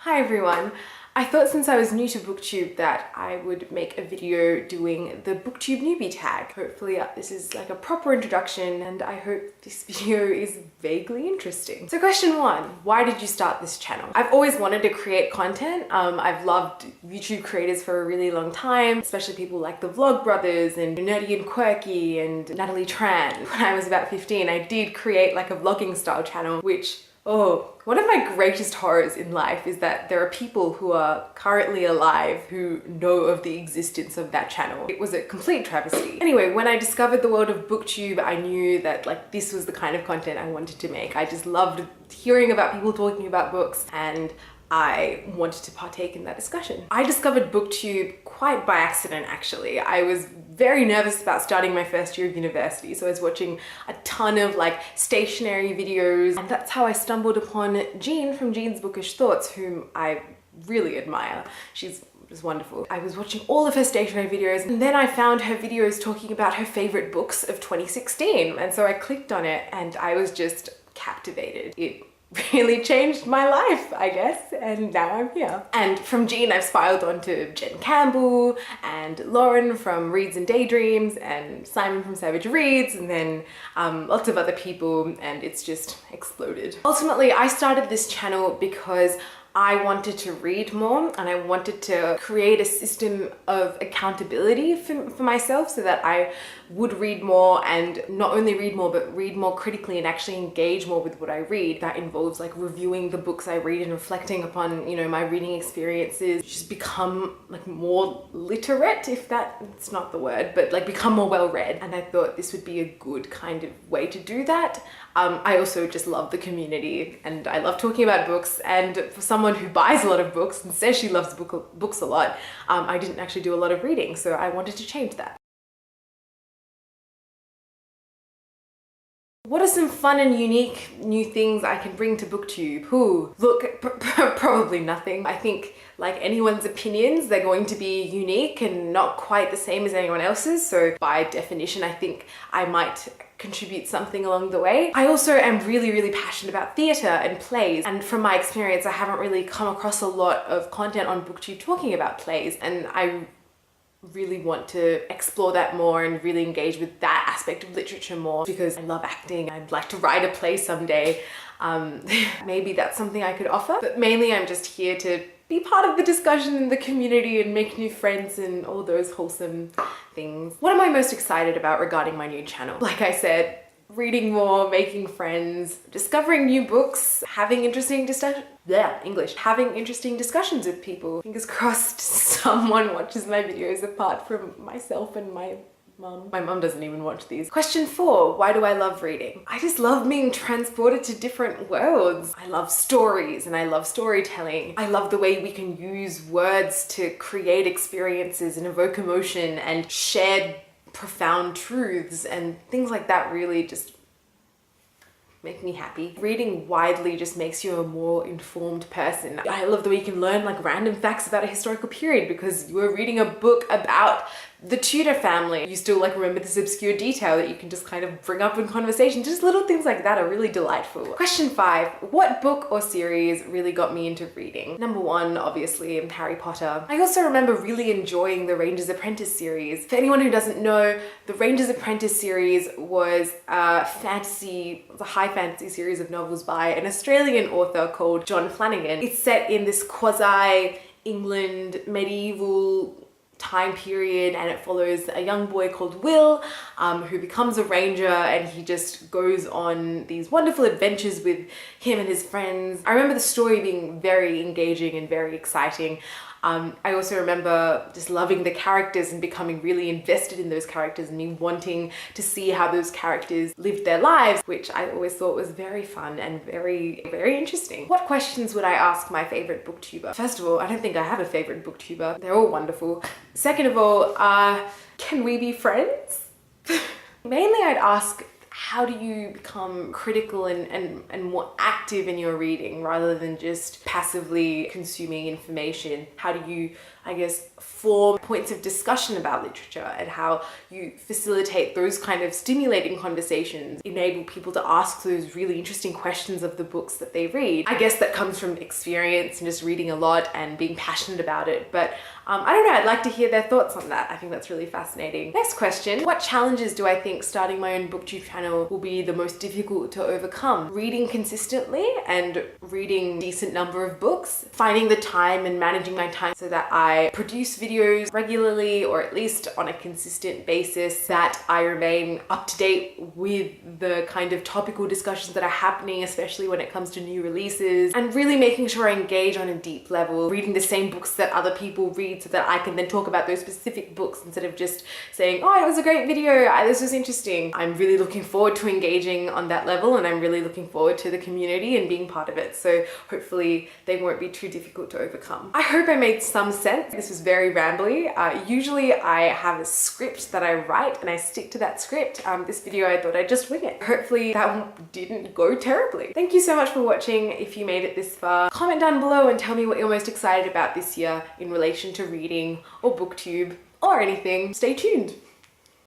Hi everyone! I thought since I was new to BookTube that I would make a video doing the BookTube Newbie Tag. Hopefully this is like a proper introduction and I hope this video is vaguely interesting. So question one, why did you start this channel? I've always wanted to create content. I've loved YouTube creators for a really long time, especially people like the Vlog Brothers and Nerdy and Quirky and Natalie Tran. When I was about 15, I did create like a vlogging style channel, which one of my greatest horrors in life is that there are people who are currently alive who know of the existence of that channel. It was a complete travesty. Anyway, when I discovered the world of BookTube, I knew that like this was the kind of content I wanted to make. I just loved hearing about people talking about books and I wanted to partake in that discussion. I discovered BookTube quite by accident actually. I was very nervous about starting my first year of university, so I was watching a ton of like stationery videos, and that's how I stumbled upon Jean from Jean's Bookish Thoughts, whom I really admire. She's just wonderful. I was watching all of her stationery videos and then I found her videos talking about her favorite books of 2016, and so I clicked on it and I was just captivated. It really changed my life, I guess, and now I'm here. And from Jean, I've spiraled onto Jen Campbell and Lauren from Reads and Daydreams and Simon from Savage Reads, and then lots of other people, and it's just exploded. Ultimately, I started this channel because I wanted to read more and I wanted to create a system of accountability for myself so that I would read more, and not only read more but read more critically and actually engage more with what I read. That involves like reviewing the books I read and reflecting upon, you know, my reading experiences. Just become like more literate, if that's not the word, but like become more well-read, and I thought this would be a good kind of way to do that. I also just love the community and I love talking about books, and for someone who buys a lot of books and says she loves books a lot, I didn't actually do a lot of reading, so I wanted to change that. What are some fun and unique new things I can bring to BookTube? Look, probably nothing. I think like anyone's opinions, they're going to be unique and not quite the same as anyone else's. So by definition, I think I might contribute something along the way. I also am really passionate about theatre and plays, and from my experience, I haven't really come across a lot of content on BookTube talking about plays, and I really want to explore that more and really engage with that aspect of literature more because I love acting. I'd like to write a play someday. Maybe that's something I could offer, but mainly I'm just here to be part of the discussion in the community and make new friends and all those wholesome things. What am I most excited about regarding my new channel? Like I said, reading more, making friends, discovering new books, having interesting having interesting discussions with people. Fingers crossed someone watches my videos apart from myself and my mum. My mum doesn't even watch these. Question 4, why do I love reading? I just love being transported to different worlds. I love stories and I love storytelling. I love the way we can use words to create experiences and evoke emotion and share profound truths, and things like that really just make me happy. Reading widely just makes you a more informed person. I love the way you can learn like random facts about a historical period because you were reading a book about the Tudor family. You still like remember this obscure detail that you can just kind of bring up in conversation. Just little things like that are really delightful. Question 5, what book or series really got me into reading? Number 1, obviously, Harry Potter. I also remember really enjoying the Ranger's Apprentice series. For anyone who doesn't know, the Ranger's Apprentice series was a high fantasy series of novels by an Australian author called John Flanagan. It's set in this quasi-England medieval time period, and it follows a young boy called Will who becomes a ranger, and he just goes on these wonderful adventures with him and his friends. I remember the story being very engaging and very exciting. I also remember just loving the characters and becoming really invested in those characters and me wanting to see how those characters lived their lives, which I always thought was very fun and very interesting. What questions would I ask my favorite booktuber? First of all, I don't think I have a favorite booktuber. They're all wonderful. Second of all, can we be friends? Mainly I'd ask how do you become critical and more active in your reading rather than just passively consuming information? How do you, I guess, form points of discussion about literature, and how you facilitate those kind of stimulating conversations, enable people to ask those really interesting questions of the books that they read? I guess that comes from experience and just reading a lot and being passionate about it. But I don't know, I'd like to hear their thoughts on that. I think that's really fascinating. Next question, what challenges do I think starting my own BookTube channel will be the most difficult to overcome? Reading consistently and reading a decent number of books, finding the time and managing my time so that I produce videos regularly, or at least on a consistent basis, that I remain up to date with the kind of topical discussions that are happening, especially when it comes to new releases, and really making sure I engage on a deep level, reading the same books that other people read so that I can then talk about those specific books instead of just saying, oh, it was a great video, this was interesting. I'm really looking forward to engaging on that level, and I'm really looking forward to the community and being part of it. So hopefully they won't be too difficult to overcome. I hope I made some sense. This was very rambly. Usually I have a script that I write and I stick to that script. This video I thought I'd just wing it. Hopefully that one didn't go terribly. Thank you so much for watching. If you made it this far, comment down below and tell me what you're most excited about this year in relation to reading or BookTube or anything. Stay tuned.